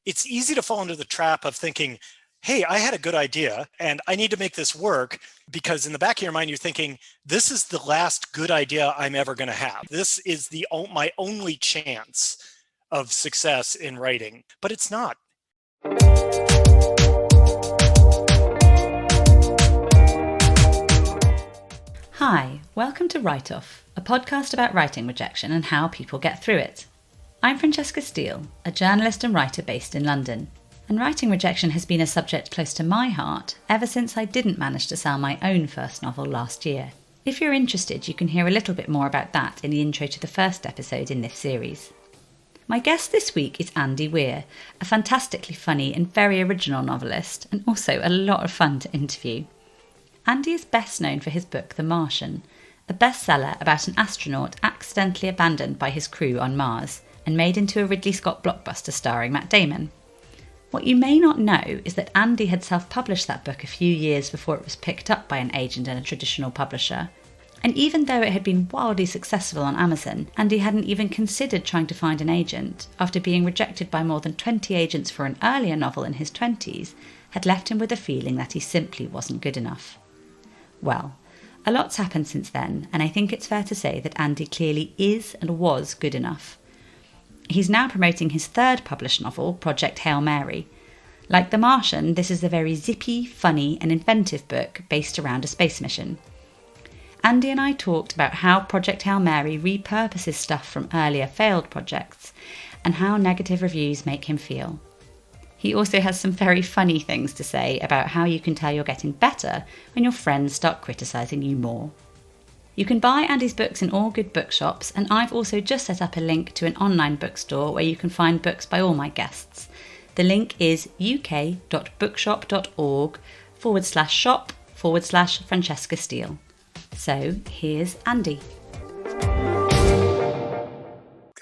it's easy to fall into the trap of thinking, hey, I had a good idea and I need to make this work, because in the back of your mind, you're thinking, this is the last good idea I'm ever going to have. This is my only chance of success in writing, but it's not. Hi, welcome to Write Off, a podcast about writing rejection and how people get through it. I'm Francesca Steele, a journalist and writer based in London, and writing rejection has been a subject close to my heart ever since I didn't manage to sell my own first novel last year. If you're interested, you can hear a little bit more about that in the intro to the first episode in this series. My guest this week is Andy Weir, a fantastically funny and very original novelist, and also a lot of fun to interview. Andy is best known for his book The Martian, a bestseller about an astronaut accidentally abandoned by his crew on Mars and made into a Ridley Scott blockbuster starring Matt Damon. What you may not know is that Andy had self-published that book a few years before it was picked up by an agent and a traditional publisher. And even though it had been wildly successful on Amazon, Andy hadn't even considered trying to find an agent, after being rejected by more than 20 agents for an earlier novel in his 20s, had left him with a feeling that he simply wasn't good enough. Well, a lot's happened since then, and I think it's fair to say that Andy clearly is and was good enough. He's now promoting his third published novel, Project Hail Mary. Like The Martian, this is a very zippy, funny and inventive book based around a space mission. Andy and I talked about how Project Hail Mary repurposes stuff from earlier failed projects and how negative reviews make him feel. He also has some very funny things to say about how you can tell you're getting better when your friends start criticising you more. You can buy Andy's books in all good bookshops, and I've also just set up a link to an online bookstore where you can find books by all my guests. The link is uk.bookshop.org/shop/Francesca Steele. So here's Andy.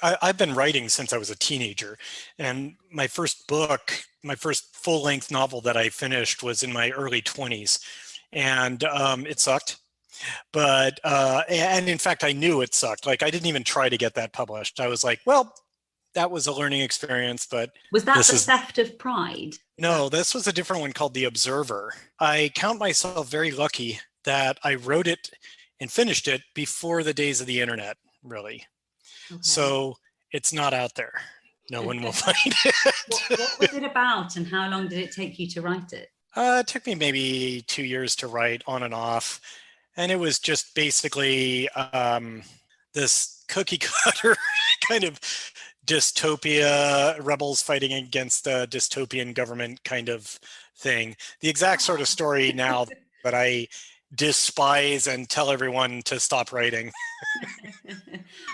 I've been writing since I was a teenager, and my first full-length novel that I finished was in my early 20s, and it sucked. But and in fact, I knew it sucked. Like, I didn't even try to get that published. I was like, well, that was a learning experience, but was that the Theft of Pride? No, this was a different one called The Observer. I count myself very lucky that I wrote it and finished it before the days of the internet, really. Okay. So it's not out there. No one will find it. What was it about, and how long did it take you to write it? It took me maybe 2 years to write, on and off. And it was just basically this cookie cutter kind of dystopia, rebels fighting against a dystopian government kind of thing. The exact sort of story now that I despise and tell everyone to stop writing.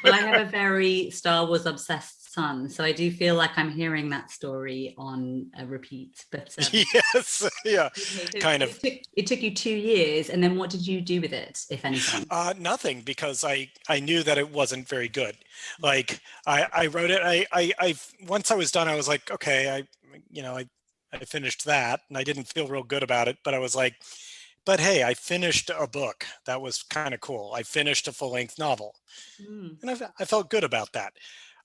Well, I have a very Star Wars obsessed son, so I do feel like I'm hearing that story on a repeat. But yes, yeah, kind of. It took you 2 years, and then what did you do with it, if anything? Nothing, because I knew that it wasn't very good. Like, I wrote it. I once I was done, I was like, okay, I finished that, and I didn't feel real good about it, but I was like, but hey, I finished a book. That was kind of cool. I finished a full-length novel. And I felt good about that.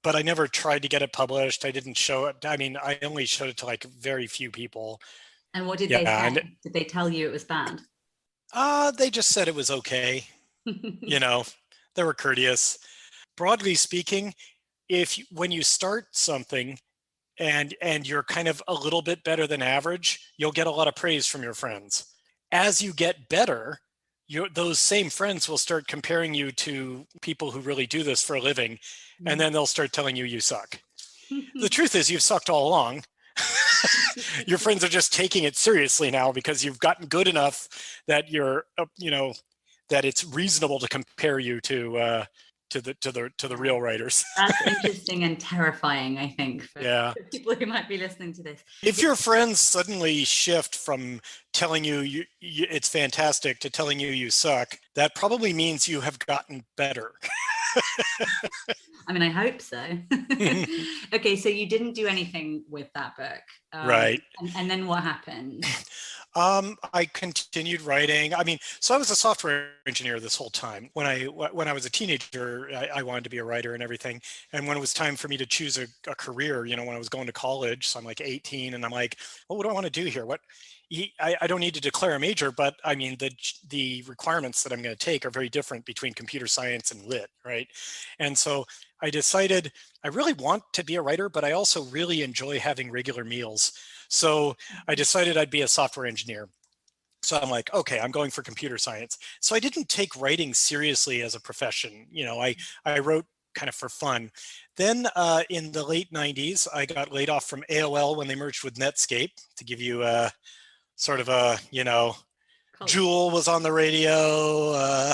But I never tried to get it published. I didn't show it. I mean, I only showed it to like very few people. And what did they say? Did they tell you it was bad? They just said it was okay. They were courteous. Broadly speaking, when you start something and you're kind of a little bit better than average, you'll get a lot of praise from your friends. As you get better, those same friends will start comparing you to people who really do this for a living, and then they'll start telling you you suck. The truth is, you've sucked all along. Your friends are just taking it seriously now because you've gotten good enough that that it's reasonable to compare you to the real writers. That's interesting and terrifying, I think, for people who might be listening to this. If your friends suddenly shift from telling you it's fantastic to telling you suck, that probably means you have gotten better. I mean, I hope so. Okay, so you didn't do anything with that book. Right. And then what happened? I continued writing. I mean, so I was a software engineer this whole time. When I was a teenager, I wanted to be a writer and everything. And when it was time for me to choose a career, when I was going to college, so I'm like 18, and I'm like, well, what do I want to do here? I don't need to declare a major, but I mean, the requirements that I'm going to take are very different between computer science and lit, right? And so I decided I really want to be a writer, but I also really enjoy having regular meals. So I decided I'd be a software engineer. So I'm like, okay, I'm going for computer science. So I didn't take writing seriously as a profession. I wrote kind of for fun. Then in the late 90s, I got laid off from AOL when they merged with Netscape, to give you a sort of a, Jewel was on the radio.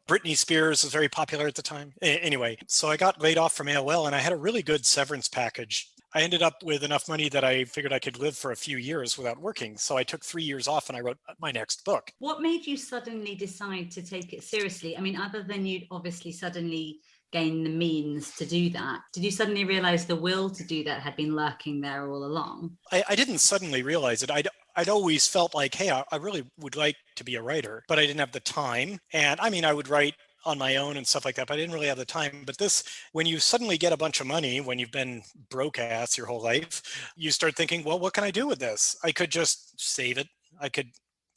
Britney Spears was very popular at the time. Anyway, so I got laid off from AOL, and I had a really good severance package. I ended up with enough money that I figured I could live for a few years without working. So I took 3 years off and I wrote my next book. What made you suddenly decide to take it seriously? I mean, other than you'd obviously suddenly gain the means to do that, did you suddenly realize the will to do that had been lurking there all along? I didn't suddenly realize it. I'd always felt like, hey, I really would like to be a writer, but I didn't have the time. And I mean, I would write on my own and stuff like that, but I didn't really have the time. But when you suddenly get a bunch of money, when you've been broke ass your whole life, you start thinking, well, what can I do with this? I could just save it. I could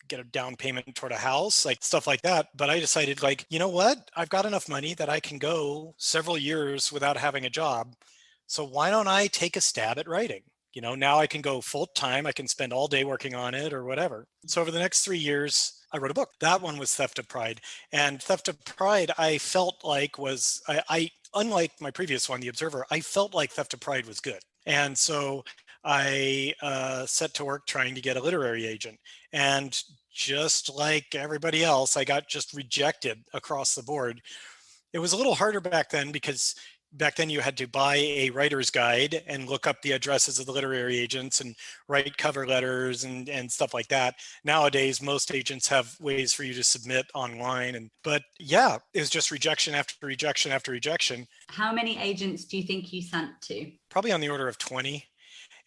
get a down payment toward a house, like stuff like that. But I decided, like, you know what? I've got enough money that I can go several years without having a job. So why don't I take a stab at writing? Now I can go full time. I can spend all day working on it or whatever. So over the next 3 years, I wrote a book. That one was Theft of Pride. And Theft of Pride, I felt like I unlike my previous one, The Observer, I felt like Theft of Pride was good. And so I set to work trying to get a literary agent. And just like everybody else, I got just rejected across the board. It was a little harder back then because back then you had to buy a writer's guide and look up the addresses of the literary agents and write cover letters and stuff like that. Nowadays, most agents have ways for you to submit online. But yeah, it was just rejection after rejection after rejection. How many agents do you think you sent to? Probably on the order of 20.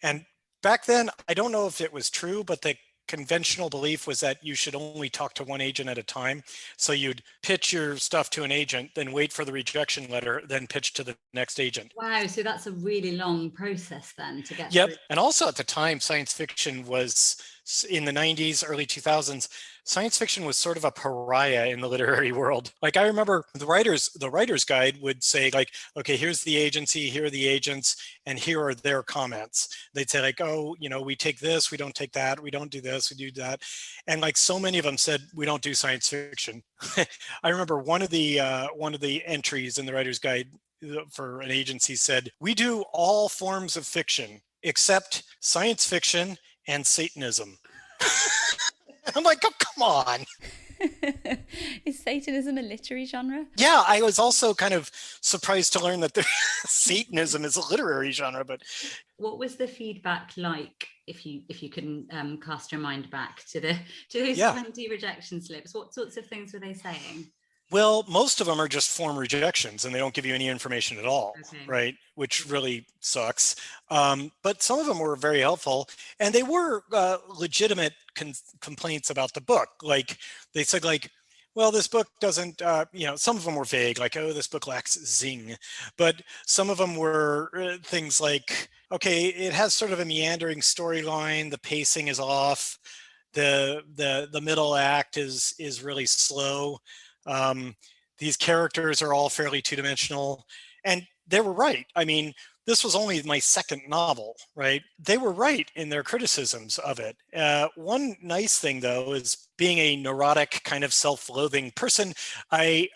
And back then, I don't know if it was true, but the conventional belief was that you should only talk to one agent at a time. So you'd pitch your stuff to an agent, then wait for the rejection letter, then pitch to the next agent. Wow. So that's a really long process then to get Yep. through. And also at the time, science fiction was in the 90s, early 2000s. Science fiction was sort of a pariah in the literary world. Like I remember the writer's guide would say, like, okay, here's the agency, here are the agents, and here are their comments. They'd say, like, oh, we take this, we don't take that, we don't do this, we do that. And like so many of them said, we don't do science fiction. I remember one of the entries in the writer's guide for an agency said, we do all forms of fiction except science fiction and Satanism. I'm like, oh, come on. Is Satanism a literary genre? Yeah, I was also kind of surprised to learn that Satanism is a literary genre. But what was the feedback like, if you can cast your mind back to those 20 rejection slips? What sorts of things were they saying? Well, most of them are just form rejections and they don't give you any information at all, right? Which really sucks. But some of them were very helpful, and they were legitimate complaints about the book. Like they said, like, well, this book doesn't, some of them were vague, like, oh, this book lacks zing. But some of them were things like, okay, it has sort of a meandering storyline. The pacing is off. The middle act is really slow. These characters are all fairly two-dimensional, and they were right. I mean, this was only my second novel, right? They were right in their criticisms of it. One nice thing, though, is being a neurotic kind of self-loathing person, I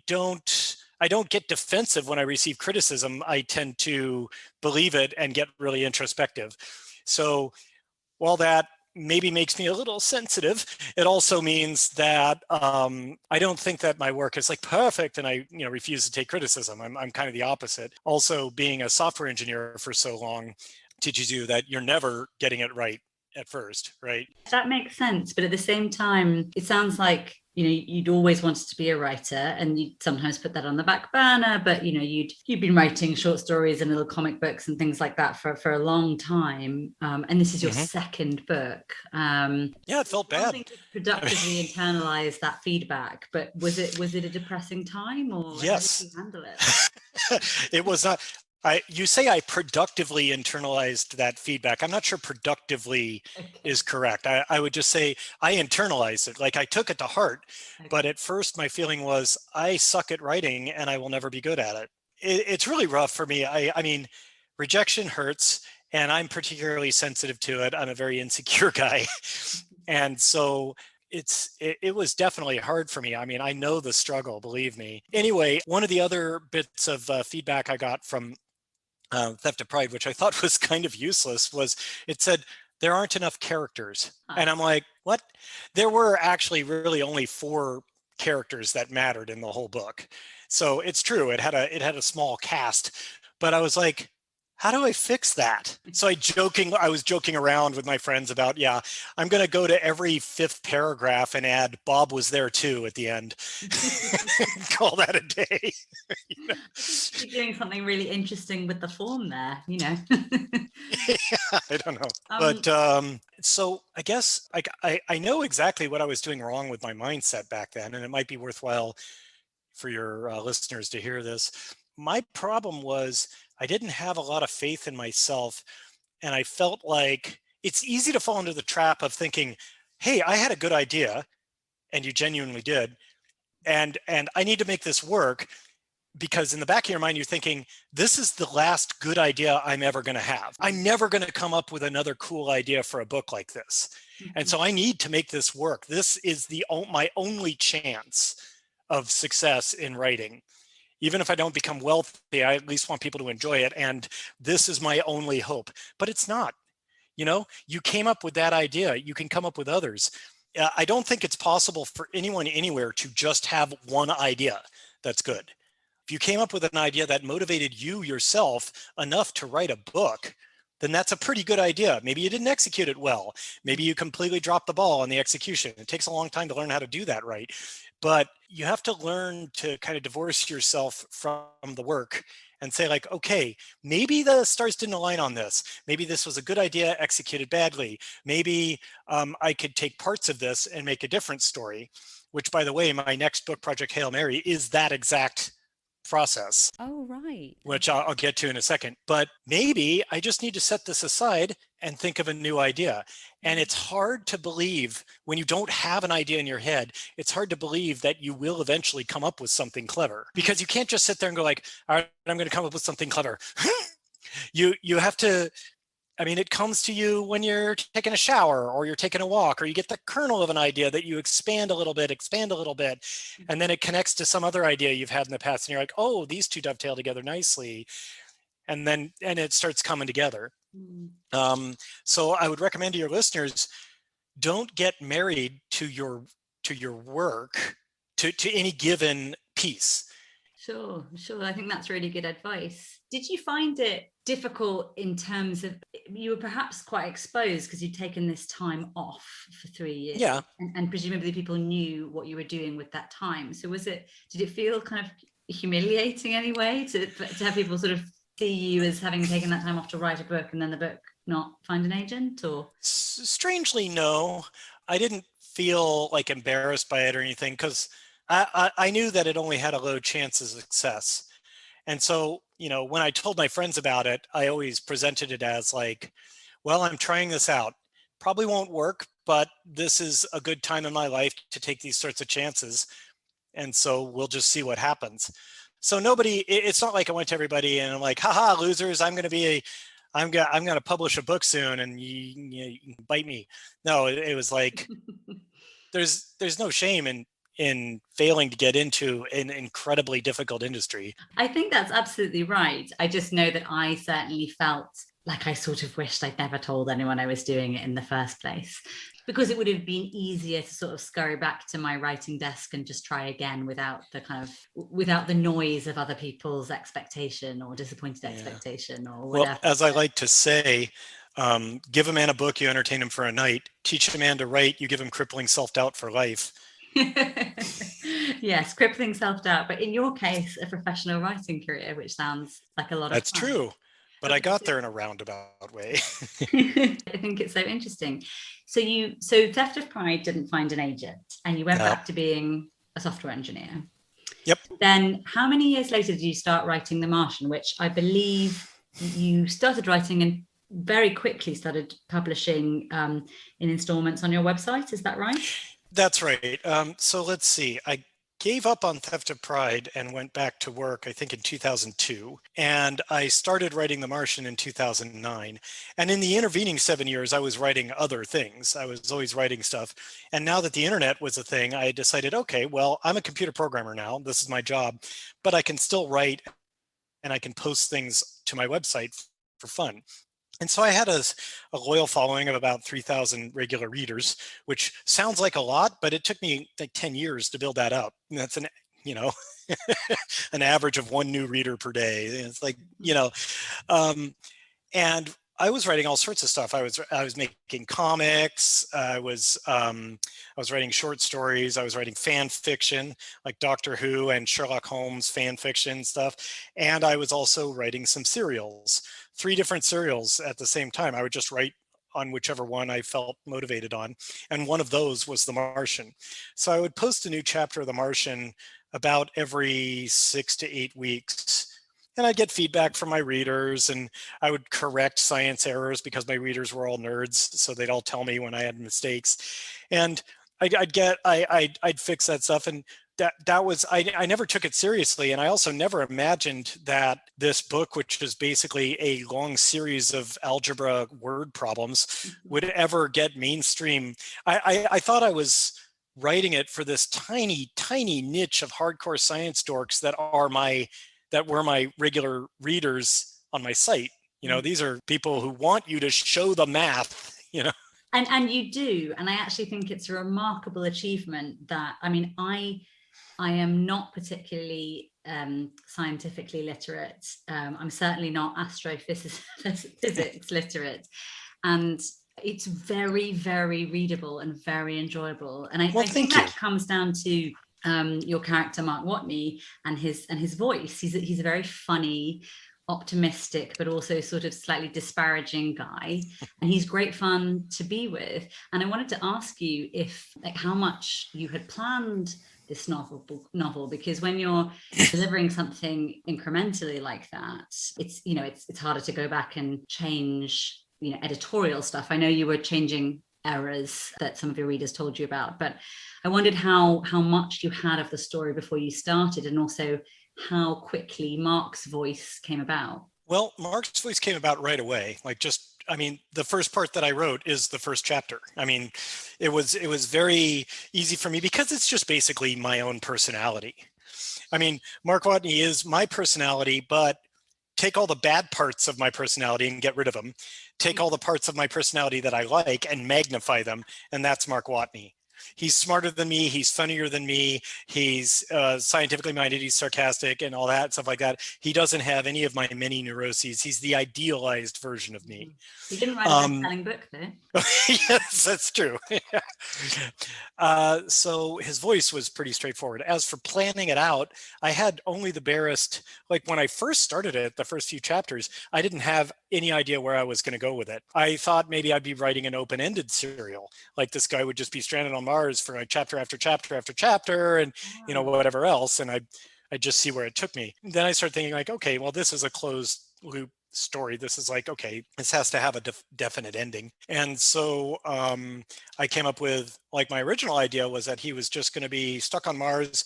don't get defensive when I receive criticism. I tend to believe it and get really introspective. So while that maybe makes me a little sensitive, it also means that I don't think that my work is like perfect and I refuse to take criticism. I'm kind of the opposite. Also, being a software engineer for so long teaches you that you're never getting it right. at first, right? That makes sense. But at the same time, it sounds like, you'd always wanted to be a writer, and you'd sometimes put that on the back burner, but you'd been writing short stories and little comic books and things like that for a long time. And this is your second book. Yeah, it felt bad. To productively internalize that feedback, but was it a depressing time, or yes. How did you handle it? It was not. You say I productively internalized that feedback. I'm not sure productively is correct. I would just say I internalized it. Like I took it to heart, but at first my feeling was I suck at writing and I will never be good at it. It's really rough for me. I mean, rejection hurts, and I'm particularly sensitive to it. I'm a very insecure guy. And so it was definitely hard for me. I mean, I know the struggle, believe me. Anyway, one of the other bits of feedback I got from Theft of Pride, which I thought was kind of useless, was it said, there aren't enough characters. And I'm like, what? There were actually really only 4 characters that mattered in the whole book. So it's true, it had a small cast, but I was like, how do I fix that? So I was joking around with my friends about, I'm going to go to every 5th paragraph and add Bob was there too at the end. Call that a day. You're doing something really interesting with the form there, Yeah, I don't know. But so I guess I know exactly what I was doing wrong with my mindset back then, and it might be worthwhile for your listeners to hear this. My problem was I didn't have a lot of faith in myself, and I felt like it's easy to fall into the trap of thinking, hey, I had a good idea, and you genuinely did, and I need to make this work, because in the back of your mind you're thinking, this is the last good idea I'm ever going to have. I'm never going to come up with another cool idea for a book like this. And so I need to make this work. This is my only chance of success in writing. Even if I don't become wealthy, I at least want people to enjoy it. And this is my only hope. But it's not. You came up with that idea. You can come up with others. I don't think it's possible for anyone anywhere to just have one idea that's good. If you came up with an idea that motivated you yourself enough to write a book, then that's a pretty good idea. Maybe you didn't execute it well. Maybe you completely dropped the ball on the execution. It takes a long time to learn how to do that right. But you have to learn to kind of divorce yourself from the work and say, like, okay, maybe the stars didn't align on this. Maybe this was a good idea executed badly. Maybe I could take parts of this and make a different story, which, by the way, my next book, Project Hail Mary, is that exact process. Oh, right. Which I'll get to in a second. But maybe I just need to set this aside and think of a new idea. And it's hard to believe when you don't have an idea in your head, it's hard to believe that you will eventually come up with something clever, because you can't just sit there and go like, all right, I'm going to come up with something clever. You have to, I mean, it comes to you when you're taking a shower or you're taking a walk, or you get the kernel of an idea that you expand a little bit, and then it connects to some other idea you've had in the past, and you're like, oh, these two dovetail together nicely. And it starts coming together. So I would recommend to your listeners, don't get married to your work, to any given piece. Sure. I think that's really good advice. Did you find it difficult in terms of, you were perhaps quite exposed because you'd taken this time off for 3 years? Yeah. And presumably people knew what you were doing with that time. So did it feel kind of humiliating anyway to have people sort of see you as having taken that time off to write a book and then the book not find an agent? Or strangely, no, I didn't feel like embarrassed by it or anything, because I knew that it only had a low chance of success. And so, when I told my friends about it, I always presented it as like, well, I'm trying this out. Probably won't work, but this is a good time in my life to take these sorts of chances. And so we'll just see what happens. So it's not like I went to everybody and I'm like, haha, losers, I'm going to publish a book soon and you can bite me. No, it was like, there's no shame in failing to get into an incredibly difficult industry. I think that's absolutely right. I just know that I certainly felt like I sort of wished I'd never told anyone I was doing it in the first place, because it would have been easier to sort of scurry back to my writing desk and just try again without the noise of other people's expectation or disappointed expectation or whatever. Well, as I like to say, Give a man a book, you entertain him for a night. Teach a man to write, you give him crippling self-doubt for life. Yes, crippling self-doubt, but in your case, a professional writing career, which sounds like a lot of That's fun. true, but I got there in a roundabout way. I think it's so interesting. So Theft of Pride didn't find an agent, and you went No. back to being a software engineer. Yep. Then how many years later did you start writing The Martian, which I believe you started writing and very quickly started publishing in installments on your website? Is that right? That's right. So let's see. I gave up on Theft of Pride and went back to work, I think in 2002. And I started writing The Martian in 2009. And in the intervening 7 years, I was writing other things. I was always writing stuff. And now that the internet was a thing, I decided, okay, well, I'm a computer programmer now. This is my job, but I can still write and I can post things to my website for fun. And so I had a loyal following of about 3,000 regular readers, which sounds like a lot, but it took me like 10 years to build that up. And that's you know, an average of one new reader per day. It's like, and I was writing all sorts of stuff. I was making comics. I was writing short stories. I was writing fan fiction, like Doctor Who and Sherlock Holmes fan fiction stuff. And I was also writing some serials, 3 different serials at the same time. I would just write on whichever one I felt motivated on. And one of those was The Martian. So I would post a new chapter of The Martian about every 6 to 8 weeks. And I'd get feedback from my readers, and I would correct science errors because my readers were all nerds. So they'd all tell me when I had mistakes. And I'd fix that stuff. And that was, I never took it seriously. And I also never imagined that this book, which is basically a long series of algebra word problems, would ever get mainstream. I thought I was writing it for this tiny, tiny niche of hardcore science dorks that were my regular readers on my site. These are people who want you to show the math, And you do. And I actually think it's a remarkable achievement that, I am not particularly scientifically literate. I'm certainly not astrophysics literate. And it's very, very readable and very enjoyable. And I think that comes down to your character, Mark Watney, and his voice. He's a very funny, optimistic, but also sort of slightly disparaging guy, and he's great fun to be with. And I wanted to ask you if, like, how much you had planned this novel, because when you're delivering something incrementally like that, it's harder to go back and change editorial stuff. I know you were changing errors that some of your readers told you about, but I wondered how much you had of the story before you started, and also how quickly Mark's voice came about. Well, Mark's voice came about right away. The first part that I wrote is the first chapter. It was very easy for me because it's just basically my own personality. Mark Watney is my personality, but take all the bad parts of my personality and get rid of them. Take all the parts of my personality that I like and magnify them, and that's Mark Watney. He's smarter than me. He's funnier than me. He's scientifically minded. He's sarcastic and all that stuff like that. He doesn't have any of my many neuroses. He's the idealized version of me. He didn't write a best-selling book, though. Yes, that's true. So his voice was pretty straightforward. As for planning it out, I had only the barest, like when I first started it, the first few chapters, I didn't have any idea where I was going to go with it. I thought maybe I'd be writing an open-ended serial. Like this guy would just be stranded on Mars for like chapter after chapter after chapter and, whatever else. And I just see where it took me. Then I started thinking like, okay, well, this is a closed loop story. This is like, okay, this has to have a definite ending. And so I came up with, like, my original idea was that he was just going to be stuck on Mars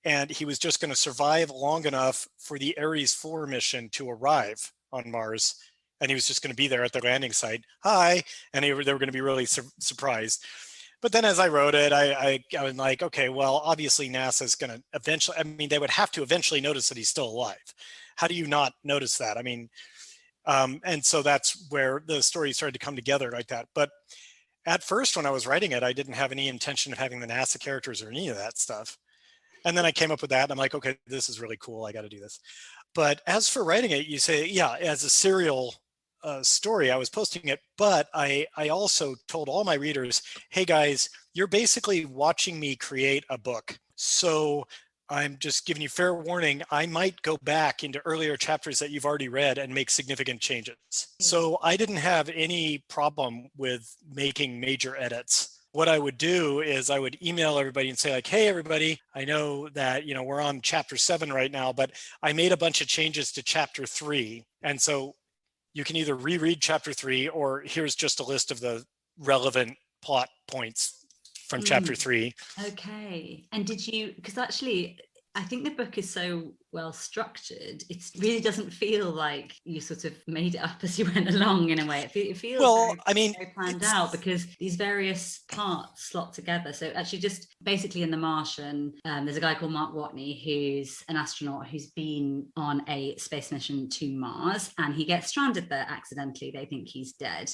and he was just going to survive long enough for the Ares 4 mission to arrive on Mars. And he was just going to be there at the landing site. Hi. And they were going to be really surprised. But then as I wrote it, I was like, okay, well, obviously NASA's going to eventually, they would have to eventually notice that he's still alive. How do you not notice that? And so that's where the story started to come together like that. But at first, when I was writing it, I didn't have any intention of having the NASA characters or any of that stuff. And then I came up with that and I'm like, okay, this is really cool. I got to do this. But as for writing it, you say, yeah, as a serial, story, I was posting it, but I also told all my readers, hey guys, you're basically watching me create a book. So I'm just giving you fair warning. I might go back into earlier chapters that you've already read and make significant changes. So I didn't have any problem with making major edits. What I would do is I would email everybody and say like, hey, everybody, I know that, we're on chapter 7 right now, but I made a bunch of changes to chapter 3. And so you can either reread chapter 3 or here's just a list of the relevant plot points from chapter 3. Okay. And did you, because actually, I think the book is so well structured, it really doesn't feel like you sort of made it up as you went along in a way. It feels very planned out because these various parts slot together. So actually just basically in The Martian, there's a guy called Mark Watney who's an astronaut who's been on a space mission to Mars and he gets stranded there accidentally. They think he's dead.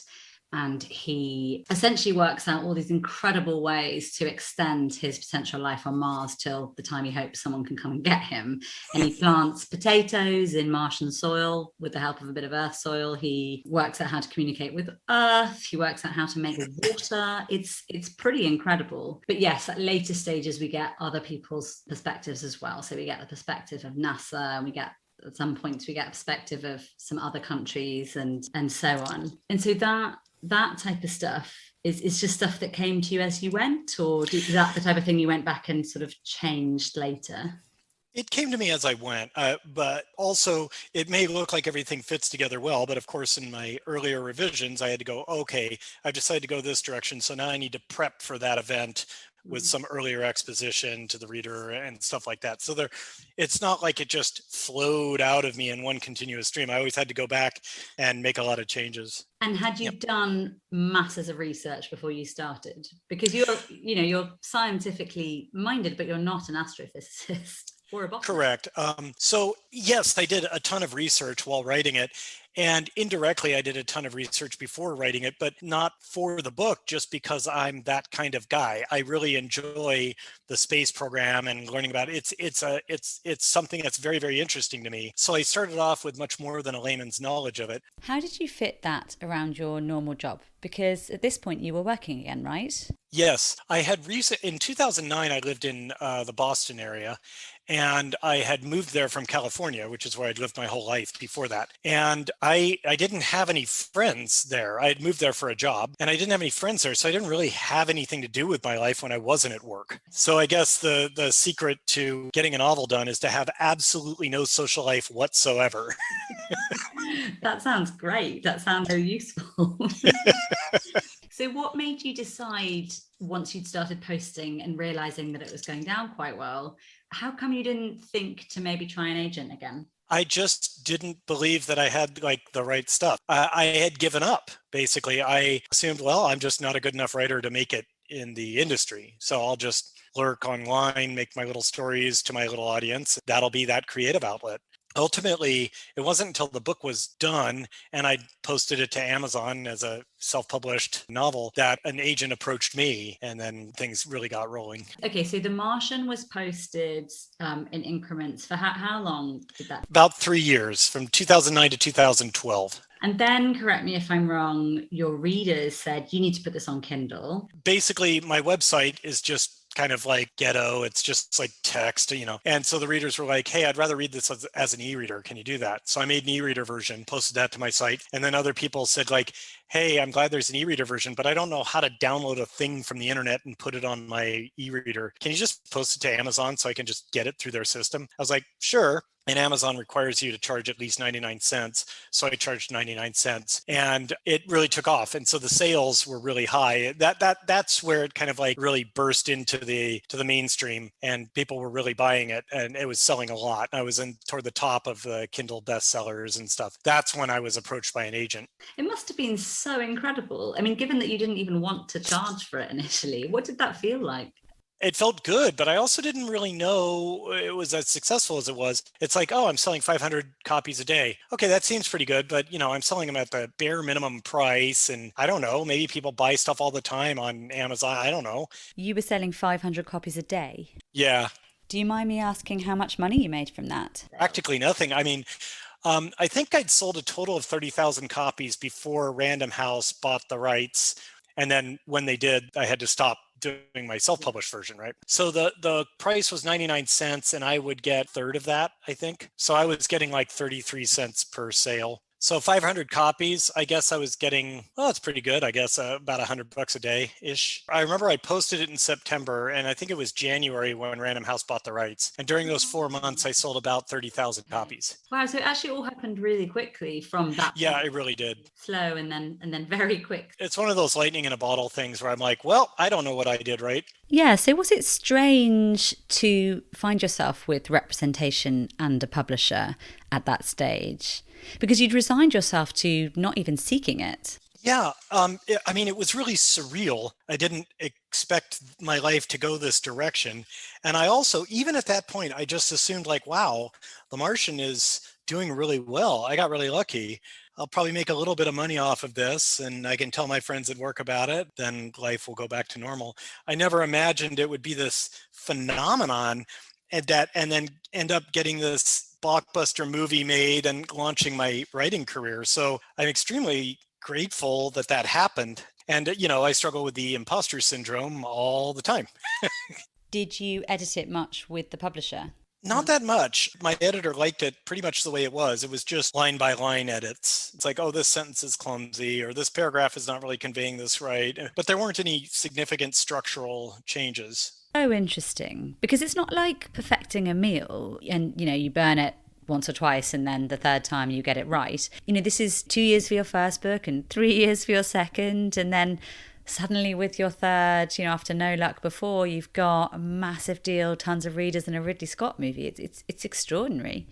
And he essentially works out all these incredible ways to extend his potential life on Mars till the time he hopes someone can come and get him. And he plants potatoes in Martian soil with the help of a bit of Earth soil. He works out how to communicate with Earth. He works out how to make water. It's pretty incredible. But yes, at later stages, we get other people's perspectives as well. So we get the perspective of NASA, and we get at some points we get a perspective of some other countries and so on. And so that type of stuff is just stuff that came to you as you went, or is that the type of thing you went back and sort of changed later? It came to me as I went, but also it may look like everything fits together well, but of course in my earlier revisions, I had to go, okay, I've decided to go this direction, so now I need to prep for that event with some earlier exposition to the reader and stuff like that. So it's not like it just flowed out of me in one continuous stream. I always had to go back and make a lot of changes. And had you done masses of research before you started? Because you're scientifically minded, but you're not an astrophysicist. Correct. So yes, I did a ton of research while writing it. And indirectly, I did a ton of research before writing it, but not for the book, just because I'm that kind of guy. I really enjoy the space program and learning about it. It's something that's very, very interesting to me. So I started off with much more than a layman's knowledge of it. How did you fit that around your normal job? Because at this point you were working again, right? Yes, I had in 2009, I lived in the Boston area, and I had moved there from California, which is where I'd lived my whole life before that. And I didn't have any friends there. I had moved there for a job, and I didn't have any friends there, so I didn't really have anything to do with my life when I wasn't at work. So I guess the secret to getting a novel done is to have absolutely no social life whatsoever. That sounds great. That sounds so useful. So what made you decide, once you'd started posting and realizing that it was going down quite well, how come you didn't think to maybe try an agent again? I just didn't believe that I had like the right stuff. I had given up. Basically, I assumed, well, I'm just not a good enough writer to make it in the industry. So I'll just lurk online, make my little stories to my little audience. That'll be that creative outlet. Ultimately, it wasn't until the book was done and I posted it to Amazon as a self-published novel that an agent approached me, and then things really got rolling. Okay, so The Martian was posted in increments. For how long did that? About 3 years, from 2009 to 2012. And then, correct me if I'm wrong, your readers said, you need to put this on Kindle. Basically, my website is just kind of like ghetto. It's just like text, And so the readers were like, hey, I'd rather read this as an e-reader. Can you do that? So I made an e-reader version, posted that to my site. And then other people said like, hey, I'm glad there's an e-reader version, but I don't know how to download a thing from the internet and put it on my e-reader. Can you just post it to Amazon so I can just get it through their system? I was like, sure. And Amazon requires you to charge at least 99 cents. So I charged 99 cents and it really took off. And so the sales were really high. That's where it kind of like really burst into the mainstream and people were really buying it and it was selling a lot. I was toward the top of the Kindle bestsellers and stuff. That's when I was approached by an agent. It must have been so incredible. I mean, given that you didn't even want to charge for it initially, what did that feel like? It felt good, but I also didn't really know it was as successful as it was. It's like, oh, I'm selling 500 copies a day. Okay, that seems pretty good, but I'm selling them at the bare minimum price. And I don't know, maybe people buy stuff all the time on Amazon. I don't know. You were selling 500 copies a day? Yeah. Do you mind me asking how much money you made from that? Practically nothing. I mean, I think I'd sold a total of 30,000 copies before Random House bought the rights. And then when they did, I had to stop doing my self-published version, right? So the price was 99 cents and I would get a third of that, I think. So I was getting like 33 cents per sale. So 500 copies, I guess I was getting, well, it's pretty good. I guess about $100 a day ish. I remember I posted it in September and I think it was January when Random House bought the rights. And during those 4 months, I sold about 30,000 copies. Wow, so it actually all happened really quickly from that Yeah, point. it really did. Slow and then very quick. It's one of those lightning in a bottle things where I'm like, well, I don't know what I did right. Yeah, so was it strange to find yourself with representation and a publisher at that stage? Because you'd resigned yourself to not even seeking it. Yeah, I mean, it was really surreal. I didn't expect my life to go this direction. And I also, even at that point, I just assumed like, wow, The Martian is doing really well. I got really lucky. I'll probably make a little bit of money off of this and I can tell my friends at work about it. Then life will go back to normal. I never imagined it would be this phenomenon and then end up getting this blockbuster movie made and launching my writing career. So I'm extremely grateful that that happened. And, I struggle with the imposter syndrome all the time. Did you edit it much with the publisher? Not that much. My editor liked it pretty much the way it was. It was just line by line edits. It's like, oh, this sentence is clumsy or this paragraph is not really conveying this right. But there weren't any significant structural changes. So interesting, because it's not like perfecting a meal and, you burn it once or twice and then the third time you get it right. This is 2 years for your first book and 3 years for your second. And then suddenly with your third, after no luck before, you've got a massive deal, tons of readers and a Ridley Scott movie. It's extraordinary.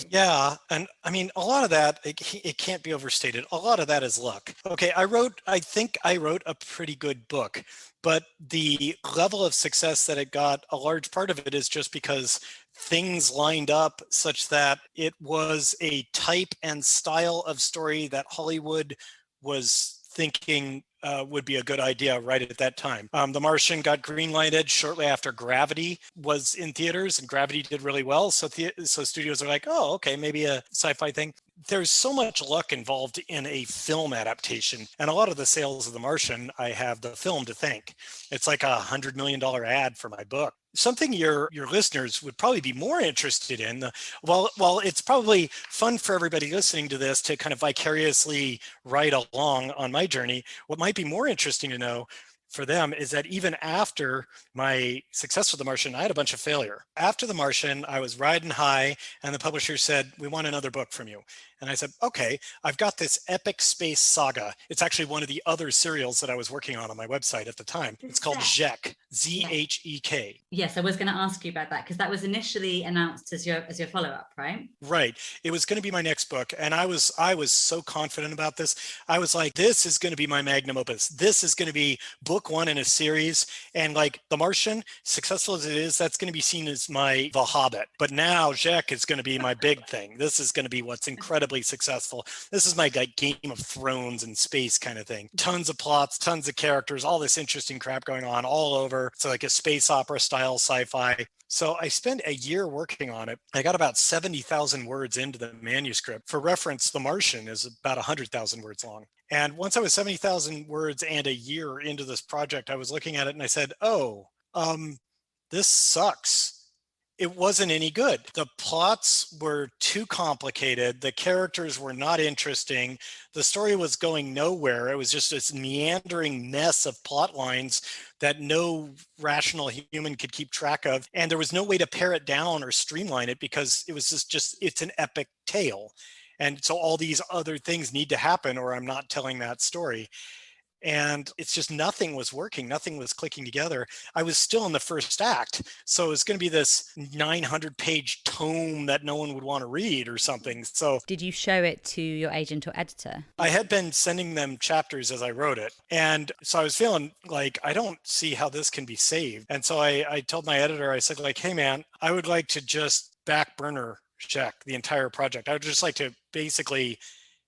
Yeah. And I mean, a lot of that, it can't be overstated. A lot of that is luck. Okay. I think I wrote a pretty good book, but the level of success that it got, a large part of it is just because things lined up such that it was a type and style of story that Hollywood was thinking would be a good idea right at that time. The Martian got greenlighted shortly after Gravity was in theaters, and Gravity did really well. So studios are like, oh, okay, maybe a sci-fi thing. There's so much luck involved in a film adaptation, and a lot of the sales of The Martian, I have the film to thank. It's like $100 million ad for my book. Something your listeners would probably be more interested in, while it's probably fun for everybody listening to this to kind of vicariously ride along on my journey, what might be more interesting to know for them is that even after my success with The Martian, I had a bunch of failure. After The Martian, I was riding high and the publisher said, we want another book from you. And I said, okay, I've got this epic space saga. It's actually one of the other serials that I was working on my website at the time. It's called Zhek, Z-H-E-K. Yes, I was going to ask you about that because that was initially announced as your follow-up, right? Right. It was going to be my next book. And I was so confident about this. I was like, this is going to be my magnum opus. This is going to be book one in a series. And like The Martian, successful as it is, that's going to be seen as my The Hobbit. But now Zhek is going to be my big thing. This is going to be what's incredibly successful. This is my like Game of Thrones and space kind of thing. Tons of plots, tons of characters, all this interesting crap going on all over. So like a space opera style sci-fi. So I spent a year working on it. I got about 70,000 words into the manuscript. For reference, The Martian is about 100,000 words long. And once I was 70,000 words and a year into this project, I was looking at it and I said, this sucks. It wasn't any good. The plots were too complicated. The characters were not interesting. The story was going nowhere. It was just this meandering mess of plot lines that no rational human could keep track of. And there was no way to pare it down or streamline it because it was it's an epic tale. And so all these other things need to happen or I'm not telling that story. And it's just nothing was working. Nothing was clicking together. I was still in the first act. So it was going to be this 900-page tome that no one would want to read or something. So did you show it to your agent or editor? I had been sending them chapters as I wrote it. And so I was feeling like, I don't see how this can be saved. And so I told my editor, I said like, hey man, I would like to just back burner check the entire project. I would just like to basically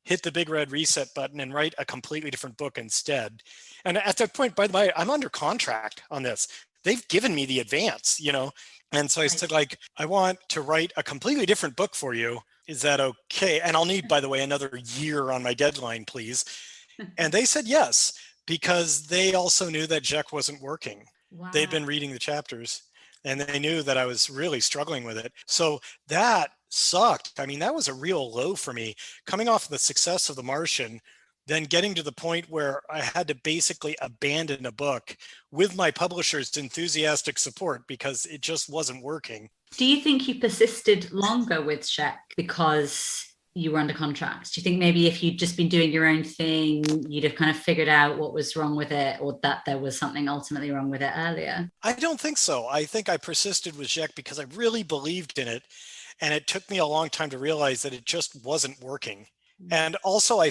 hit the big red reset button and write a completely different book instead. And at that point, by the way, I'm under contract on this. They've given me the advance, And so I said, like, I want to write a completely different book for you is that okay? And I'll need, by the way, another year on my deadline, please. And they said yes, because they also knew that Jack wasn't working. They'd Wow. been reading the chapters and they knew that I was really struggling with it. So that sucked. I mean, that was a real low for me. Coming off the success of The Martian, then getting to the point where I had to basically abandon a book with my publisher's enthusiastic support because it just wasn't working. Do you think you persisted longer with Shek because you were under contract? Do you think maybe if you'd just been doing your own thing, you'd have kind of figured out what was wrong with it, or that there was something ultimately wrong with it earlier? I don't think so. I think I persisted with Jack because I really believed in it. And it took me a long time to realize that it just wasn't working. And also I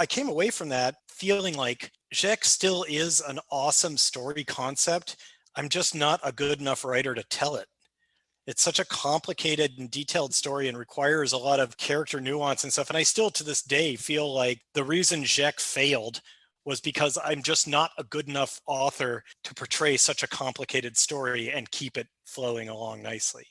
came away from that feeling like Jack still is an awesome story concept. I'm just not a good enough writer to tell it. It's such a complicated and detailed story and requires a lot of character nuance and stuff. And I still to this day feel like the reason Jack failed was because I'm just not a good enough author to portray such a complicated story and keep it flowing along nicely.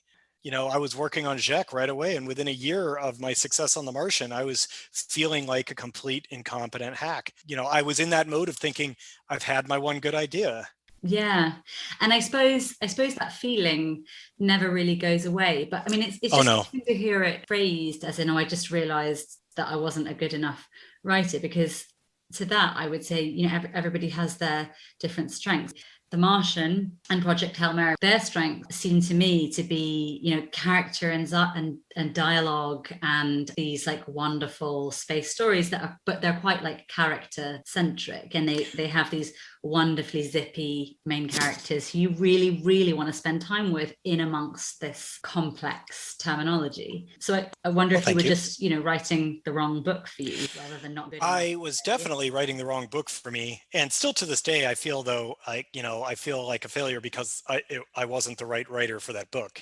I was working on Jack right away, and within a year of my success on The Martian, I was feeling like a complete incompetent hack. I was in that mode of thinking, I've had my one good idea. Yeah, and I suppose that feeling never really goes away. But I mean, it's Oh just no. interesting to hear it phrased as in, oh, I just realised that I wasn't a good enough writer. Because to that, I would say, everybody has their different strengths. The Martian and Project Hail Mary, their strengths seem to me to be, character and dialogue and these like wonderful space stories but they're quite like character centric, and they have these wonderfully zippy main characters who you really, really want to spend time with in amongst this complex terminology. So I wonder Well, if you were thank you. just, writing the wrong book for you rather than not good enough. I was definitely writing the wrong book for me. And still to this day, I feel though, I feel like a failure because I wasn't the right writer for that book.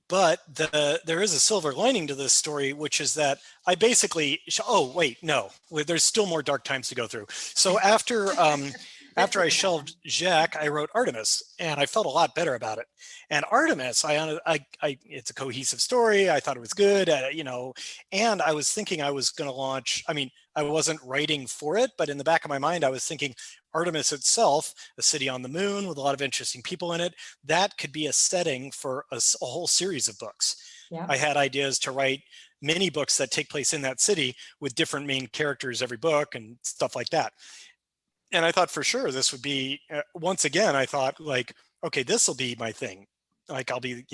But there is a silver lining to this story, which is that I basically, oh, wait, no, there's still more dark times to go through. So after I shelved Jacques, I wrote Artemis, and I felt a lot better about it. And Artemis, it's a cohesive story. I thought it was good, and I was thinking I was going to launch. I mean, I wasn't writing for it, but in the back of my mind, I was thinking Artemis itself, a city on the moon with a lot of interesting people in it, that could be a setting for a whole series of books. Yeah. I had ideas to write mini books that take place in that city with different main characters every book and stuff like that. And I thought for sure this would be, once again, I thought like, okay, this will be my thing. Like I'll be,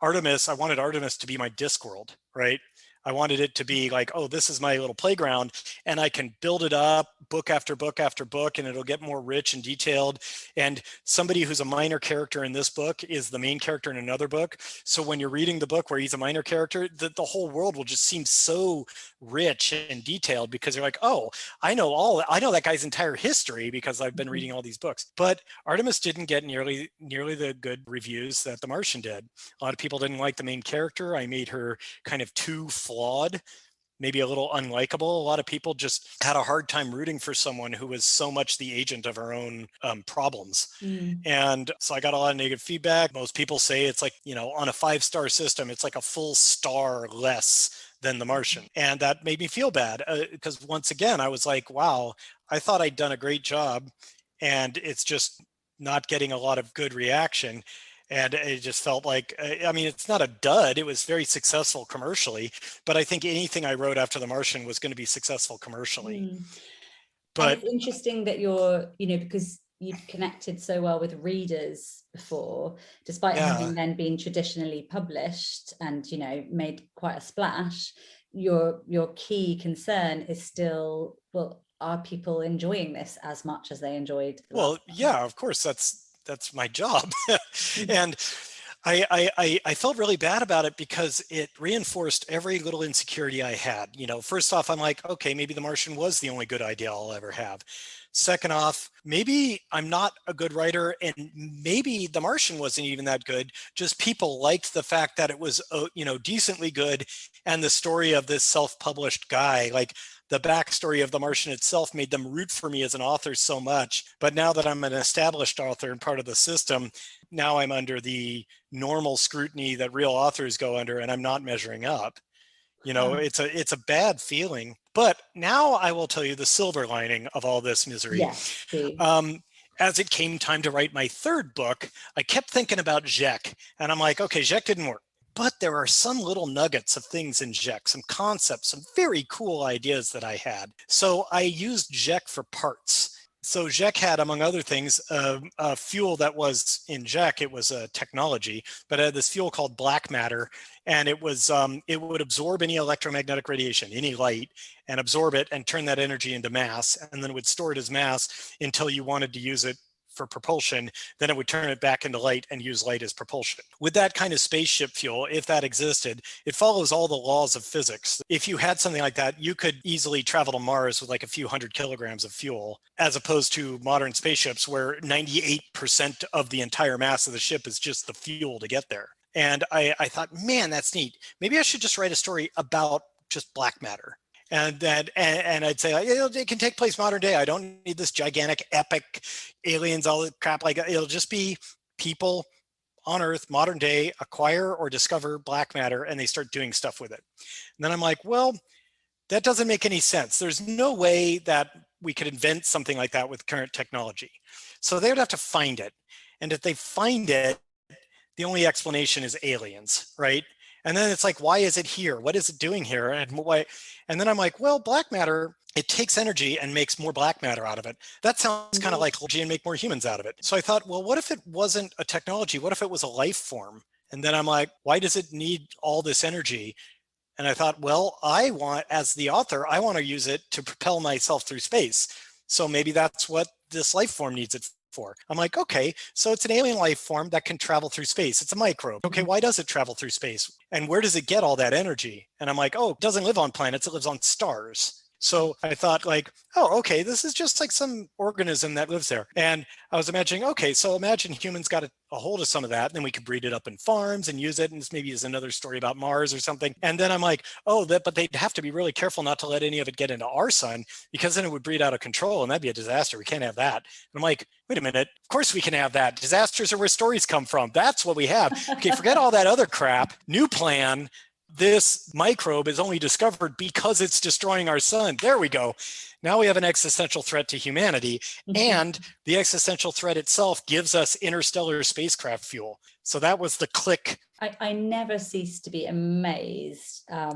Artemis, I wanted Artemis to be my Discworld, right? I wanted it to be like, oh, this is my little playground, and I can build it up book after book after book, and it'll get more rich and detailed. And somebody who's a minor character in this book is the main character in another book. So when you're reading the book where he's a minor character, the whole world will just seem so rich and detailed because you're like, oh, I know that guy's entire history because I've been reading all these books. But Artemis didn't get nearly the good reviews that The Martian did. A lot of people didn't like the main character. I made her kind of too flawed, maybe a little unlikable. A lot of people just had a hard time rooting for someone who was so much the agent of her own problems. And so I got a lot of negative feedback. Most people say it's like, on a 5-star system, it's like a full star less than The Martian. And that made me feel bad because once again, I was like, wow, I thought I'd done a great job, and it's just not getting a lot of good reaction. And it just felt like, I mean, it's not a dud. It was very successful commercially, but I think anything I wrote after The Martian was going to be successful commercially. And But it's interesting that you're, because you'd connected so well with readers before, despite having then been traditionally published and, made quite a splash, your key concern is still, well, are people enjoying this as much as they enjoyed? Well, yeah, of course, that's my job. And I felt really bad about it because it reinforced every little insecurity I had. First off, I'm like, okay, maybe The Martian was the only good idea I'll ever have. Second off, maybe I'm not a good writer, and maybe The Martian wasn't even that good. Just people liked the fact that it was, decently good, and the story of this self-published guy, like the backstory of The Martian itself, made them root for me as an author so much. But now that I'm an established author and part of the system, now I'm under the normal scrutiny that real authors go under, and I'm not measuring up. It's a bad feeling. But now I will tell you the silver lining of all this misery. Yes, do. As it came time to write my third book, I kept thinking about Jek, and I'm like, okay, Jek didn't work. But there are some little nuggets of things in Jek, some concepts, some very cool ideas that I had. So I used Jek for parts. So Jek had, among other things, a fuel that was in Jek. It was a technology, but it had this fuel called black matter, and it would absorb any electromagnetic radiation, any light, and absorb it and turn that energy into mass, and then it would store it as mass until you wanted to use it for propulsion. Then it would turn it back into light and use light as propulsion. With that kind of spaceship fuel, if that existed, it follows all the laws of physics. If you had something like that, you could easily travel to Mars with like a few hundred kilograms of fuel, as opposed to modern spaceships where 98% of the entire mass of the ship is just the fuel to get there. And I thought, man, that's neat. Maybe I should just write a story about just black matter. And I'd say, it can take place modern day. I don't need this gigantic epic aliens, all the crap like that. It'll just be people on Earth, modern day, acquire or discover black matter, and they start doing stuff with it. And then I'm like, well, that doesn't make any sense. There's no way that we could invent something like that with current technology. So they would have to find it. And if they find it, the only explanation is aliens, right? And then it's like, why is it here? What is it doing here? And why? And then I'm like, well, black matter, it takes energy and makes more black matter out of it. That sounds kind of like energy and make more humans out of it. So I thought, well, what if it wasn't a technology? What if it was a life form? And then I'm like, why does it need all this energy? And I thought, well, as the author, I want to use it to propel myself through space. So maybe that's what this life form needs it for. I'm like, okay, so it's an alien life form that can travel through space. It's a microbe. Okay, why does it travel through space? And where does it get all that energy? And I'm like, oh, it doesn't live on planets, it lives on stars. So I thought like, oh, okay, this is just like some organism that lives there. And I was imagining, okay, so imagine humans got a hold of some of that, and then we could breed it up in farms and use it. And this maybe is another story about Mars or something. And then I'm like, but they'd have to be really careful not to let any of it get into our sun, because then it would breed out of control and that'd be a disaster. We can't have that. And I'm like, wait a minute, of course we can have that. Disasters are where stories come from. That's what we have. Okay, forget all that other crap. New plan. This microbe is only discovered because it's destroying our sun. There we go. Now we have an existential threat to humanity, and the existential threat itself gives us interstellar spacecraft fuel. So that was the click. I never cease to be amazed at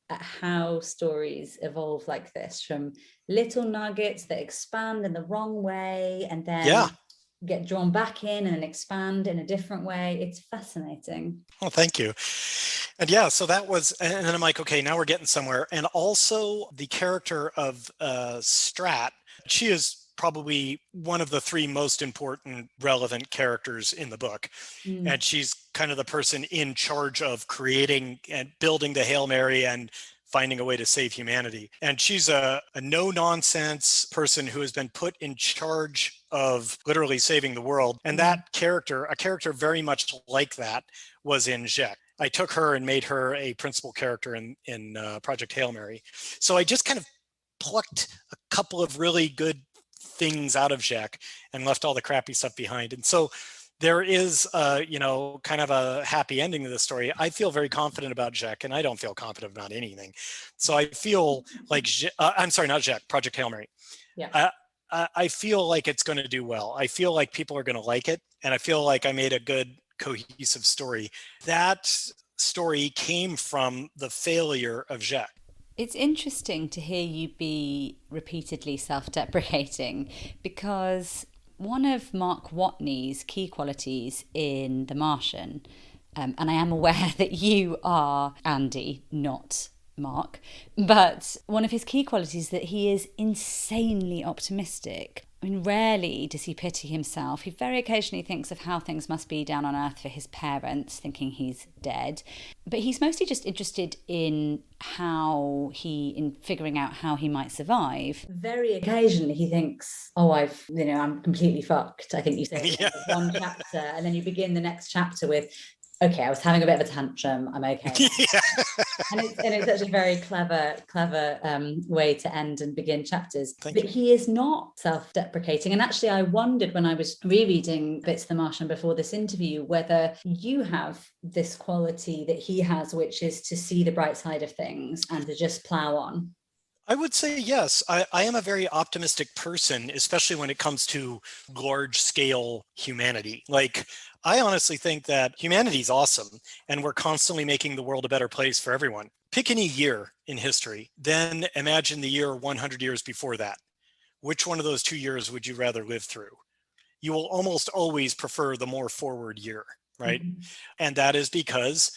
how stories evolve like this, from little nuggets that expand in the wrong way and then get drawn back in and then expand in a different way. It's fascinating. Oh, thank you. And so that was, and then I'm like, okay, now we're getting somewhere. And also the character of Strat, she is probably one of the three most important relevant characters in the book. And she's kind of the person in charge of creating and building the Hail Mary and finding a way to save humanity. And she's a no-nonsense person who has been put in charge of literally saving the world. And that character, a character very much like that, was in Jek. I took her and made her a principal character in Project Hail Mary. So I just kind of plucked a couple of really good things out of Jek and left all the crappy stuff behind. And so there is, kind of a happy ending to the story. I feel very confident about Jek, and I don't feel confident about anything. So I feel like, I'm sorry, not Jek, Project Hail Mary. Yeah. I feel like it's going to do well. I feel like people are going to like it, and I feel like I made a good, cohesive story. That story came from the failure of Jek. It's interesting to hear you be repeatedly self-deprecating, because one of Mark Watney's key qualities in The Martian, and I am aware that you are Andy, not Mark, but one of his key qualities is that he is insanely optimistic. I mean, rarely does he pity himself. He very occasionally thinks of how things must be down on Earth for his parents, thinking he's dead. But he's mostly just interested in figuring out how he might survive. Very occasionally he thinks, I'm completely fucked. I think you say one chapter, and then you begin the next chapter with, okay, I was having a bit of a tantrum. I'm okay now. Yeah. And it's actually a very clever way to end and begin chapters. Thank But you. he is not self-deprecating. And actually, I wondered when I was rereading bits of The Martian before this interview whether you have this quality that he has, which is to see the bright side of things and to just plow on. I would say yes. I am a very optimistic person, especially when it comes to large scale humanity. Like, I honestly think that humanity is awesome and we're constantly making the world a better place for everyone. Pick any year in history, then imagine the year 100 years before that. Which one of those 2 years would you rather live through? You will almost always prefer the more forward year, right? Mm-hmm. And that is because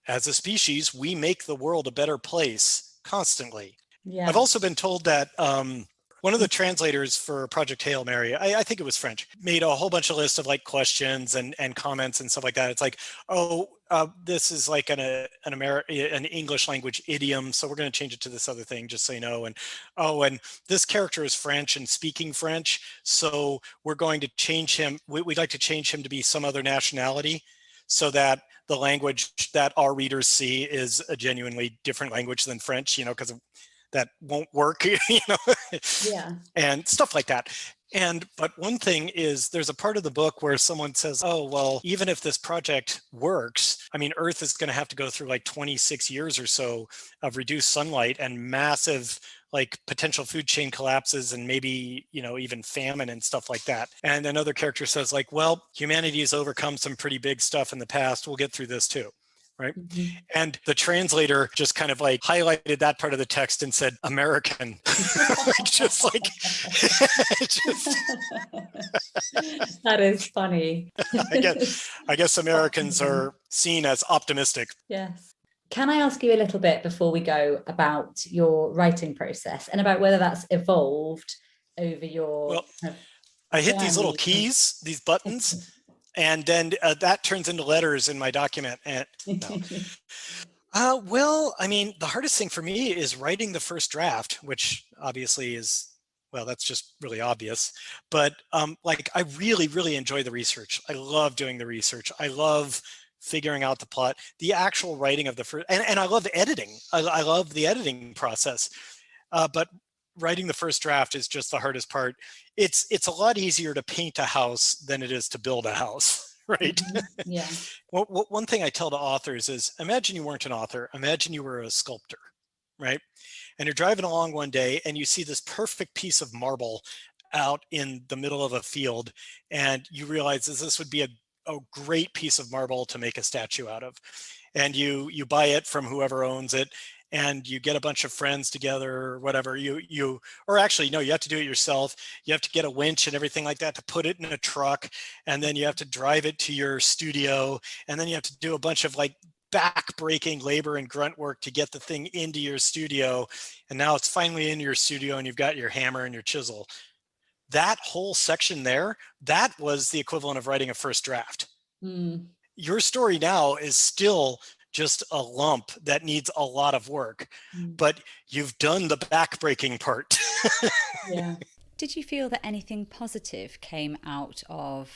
as a species, we make the world a better place constantly. I've Yeah. also been told that one of the translators for Project Hail Mary, I think it was French, made a whole bunch of lists of like questions and comments and stuff like that. It's like, oh, this is like an English language idiom, so we're going to change it to this other thing, just so you know. And oh, and this character is French and speaking French, so we're going to change him. We'd like to change him to be some other nationality, so that the language that our readers see is a genuinely different language than French, because that won't work, Yeah. and stuff like that. But one thing is there's a part of the book where someone says, oh, well, even if this project works, I mean, Earth is going to have to go through like 26 years or so of reduced sunlight and massive like potential food chain collapses and maybe, even famine and stuff like that. And another character says like, well, humanity has overcome some pretty big stuff in the past. We'll get through this too. Right. Mm-hmm. And the translator just kind of like highlighted that part of the text and said American. just like just, That is funny. I guess Americans are seen as optimistic. Yes. Can I ask you a little bit before we go about your writing process and about whether that's evolved over your Well, kind of I hit these little journey? keys, these buttons, and then that turns into letters in my document. And no. Well, I mean, the hardest thing for me is writing the first draft, which obviously is, well, that's just really obvious. But like, I really, really enjoy the research. I love doing the research. I love figuring out the plot, the actual writing of the first, and I love editing. I love the editing process. But writing the first draft is just the hardest part. It's a lot easier to paint a house than it is to build a house. Right. Mm-hmm. Yeah. Well, one thing I tell to authors is imagine you weren't an author. Imagine you were a sculptor, right? And you're driving along one day and you see this perfect piece of marble out in the middle of a field. And you realize that this would be a great piece of marble to make a statue out of. And you buy it from whoever owns it, and you get a bunch of friends together or whatever. Or actually, no, you have to do it yourself. You have to get a winch and everything like that to put it in a truck, and then you have to drive it to your studio, and then you have to do a bunch of like back-breaking labor and grunt work to get the thing into your studio. And now it's finally in your studio, and you've got your hammer and your chisel. That whole section there, that was the equivalent of writing a first draft. Mm. Your story now is still just a lump that needs a lot of work, but you've done the back-breaking part. Yeah. Did you feel that anything positive came out of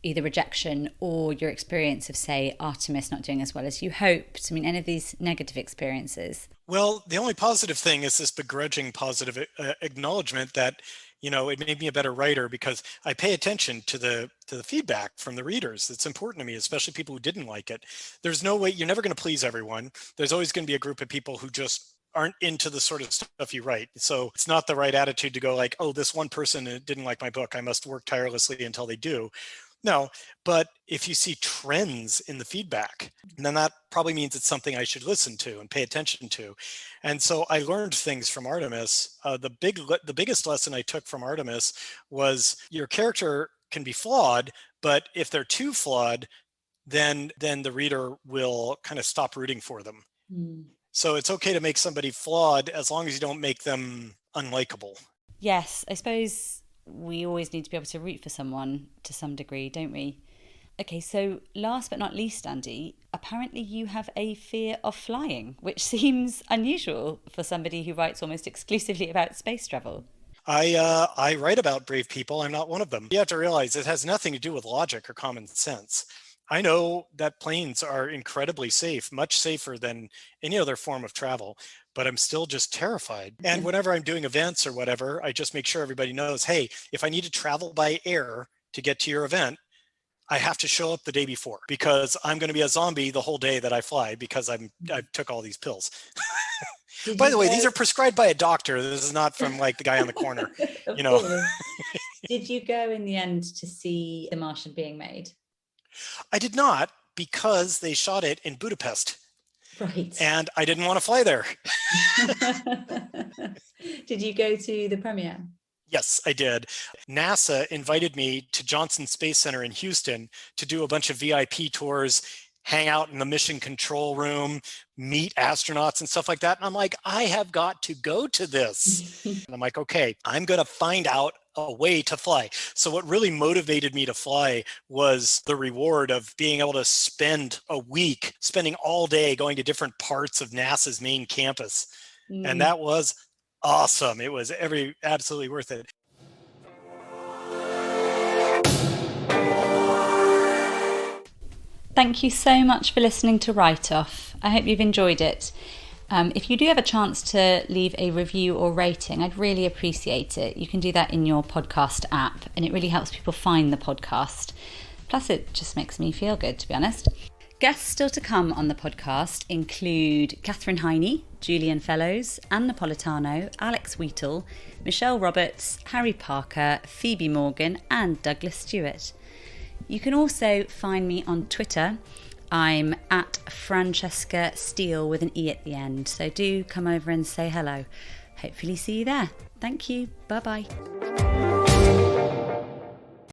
either rejection or your experience of, say, Artemis not doing as well as you hoped? I mean, any of these negative experiences? Well, the only positive thing is this begrudging positive acknowledgement that, it made me a better writer because I pay attention to the feedback from the readers. It's important to me, especially people who didn't like it. There's no way, you're never going to please everyone. There's always going to be a group of people who just aren't into the sort of stuff you write. So it's not the right attitude to go like, oh, this one person didn't like my book, I must work tirelessly until they do. No, but if you see trends in the feedback, then that probably means it's something I should listen to and pay attention to. And so I learned things from Artemis. The biggest lesson I took from Artemis was your character can be flawed, but if they're too flawed, then the reader will kind of stop rooting for them. Mm. So it's okay to make somebody flawed as long as you don't make them unlikable. Yes, I suppose we always need to be able to root for someone to some degree, don't we? Okay, so last but not least, Andy, apparently you have a fear of flying, which seems unusual for somebody who writes almost exclusively about space travel. I write about brave people. I'm not one of them. You have to realize it has nothing to do with logic or common sense. I know that planes are incredibly safe, much safer than any other form of travel, but I'm still just terrified. And whenever I'm doing events or whatever, I just make sure everybody knows, hey, if I need to travel by air to get to your event, I have to show up the day before because I'm going to be a zombie the whole day that I fly because I took all these pills. By the way, these are prescribed by a doctor. This is not from like the guy on the corner. Of course. Did you go in the end to see The Martian being made? I did not, because they shot it in Budapest. Right. And I didn't want to fly there. Did you go to the premiere? Yes, I did. NASA invited me to Johnson Space Center in Houston to do a bunch of VIP tours, hang out in the mission control room, meet astronauts and stuff like that. And I'm like, I have got to go to this. And I'm like, okay, I'm going to find out a way to fly. So what really motivated me to fly was the reward of being able to spend a week, spending all day going to different parts of NASA's main campus. And that was awesome. It was absolutely worth it. Thank you so much for listening to Write Off. I hope you've enjoyed it. If you do have a chance to leave a review or rating, I'd really appreciate it. You can do that in your podcast app, and it really helps people find the podcast. Plus, it just makes me feel good, to be honest. Guests still to come on the podcast include Catherine Heine, Julian Fellows, Anne Napolitano, Alex Wheatle, Michelle Roberts, Harry Parker, Phoebe Morgan, and Douglas Stewart. You can also find me on Twitter. I'm at Francesca Steele with an E at the end, so do come over and say hello. Hopefully see you there. Thank you. Bye-bye.